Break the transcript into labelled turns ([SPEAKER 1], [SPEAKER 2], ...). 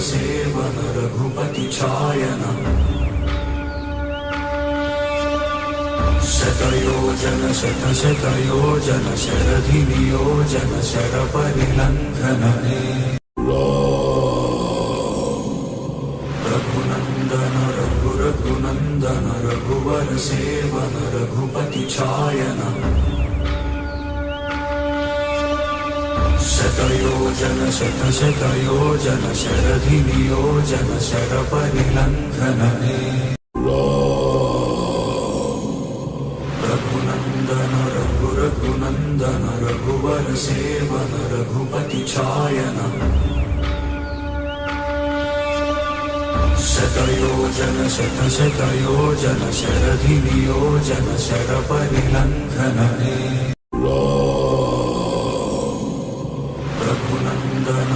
[SPEAKER 1] सेवन Raghupati छायन शतयोजन शतशतयोजन शरधिनियोजन शरपरिलङ्घन Raghunandan Raghunandan रघुवर सेवन Raghupati छायन शतयोजन शतशतयोजन शरधिनियोजन शरपरिलङ्घन Raghunandan Raghunandan रघुवर सेवन Raghupati छायन शतयोजन शतशतयोजन शरधिनियोजन शरपरिलङ्घन Raghunandan